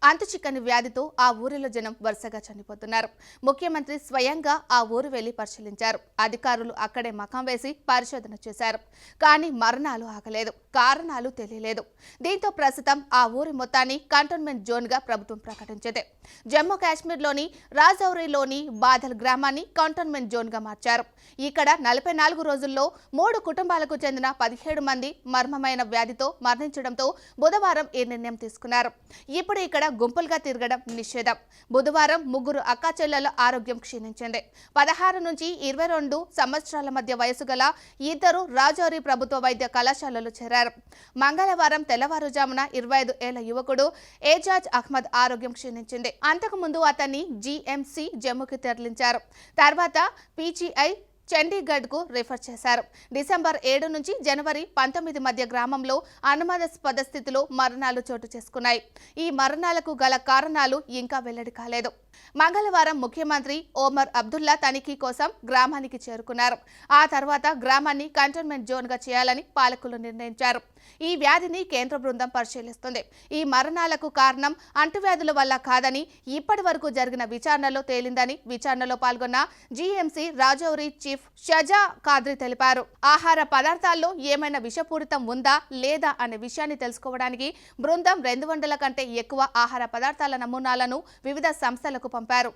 అంతుచిక్కని వ్యాధితో ఆ ఊరిలో జనం వరుసగా చనిపోతున్నారు. ముఖ్యమంత్రి స్వయంగా ఆ ఊరు వెళ్లి పరిశీలించారు. అధికారులు అక్కడే మకాం వేసి పరిశోధన చేశారు. కానీ మరణాలు ఆగలేదు, కారణాలు తెలియలేదు. దీంతో ప్రస్తుతం ఆ ఊరి మొత్తాన్ని కంటోన్మెంట్ జోన్ గా ప్రభుత్వం ప్రకటించింది. జమ్మూ కాశ్మీర్లోని రాజౌరీలోని బాదల్ గ్రామాన్ని కంటోన్మెంట్ జోన్ గా మార్చారు. ఇక్కడ 44 రోజుల్లో 3 కుటుంబాలకు చెందిన 17 మంది మర్మమైన వ్యాధితో మరణించడంతో బుధవారం ఈ నిర్ణయం తీసుకున్నారు. ఇప్పుడు ఇక్కడ గుంపులుగా తిరగడం నిషేధం. బుధవారం 3 అక్కాచెల్లెల ఆరోగ్యం క్షీణించింది. 16 నుంచి 22 సంవత్సరాల మధ్య వయసు గల 2 రాజౌరి ప్రభుత్వ వైద్య కళాశాలలో చేరారు. మంగళవారం తెల్లవారుజామున 25 ఏళ్ల యువకుడు ఏజాజ్ అహ్మద్ ఆరోగ్యం క్షీణించింది. అంతకుముందు అతన్ని జీఎంసీ జమ్మూకి తరలించారు. తర్వాత పీజీఐ చండీగఢ్కు రిఫర్ చేశారు. డిసెంబర్ 7 నుంచి జనవరి 19 మధ్య గ్రామంలో అనుమానాస్పద స్థితిలో మరణాలు చోటు చేసుకున్నాయి. ఈ మరణాలకు గల కారణాలు ఇంకా వెల్లడి కాలేదు. మంగళవారం ముఖ్యమంత్రి ఓమర్ అబ్దుల్లా తనిఖీ కోసం గ్రామానికి చేరుకున్నారు. ఆ తర్వాత గ్రామాన్ని కంటోన్మెంట్ జోన్గా చేయాలని పాలకులు నిర్ణయించారు. ఈ వ్యాధిని కేంద్ర బృందం పరిశీలిస్తుంది. ఈ మరణాలకు కారణం అంటువ్యాధుల వల్ల కాదని ఇప్పటి వరకు జరిగిన విచారణలో తేలిందని విచారణలో పాల్గొన్న జీఎంసీ రాజౌరి చీఫ్ షజా ఖాద్రి తెలిపారు. ఆహార పదార్థాల్లో ఏమైనా విషపూరితం ఉందా లేదా అనే విషయాన్ని తెలుసుకోవడానికి బృందం 200 కంటే ఎక్కువ ఆహార పదార్థాల నమూనాలను వివిధ సంస్థలకు పంపారు.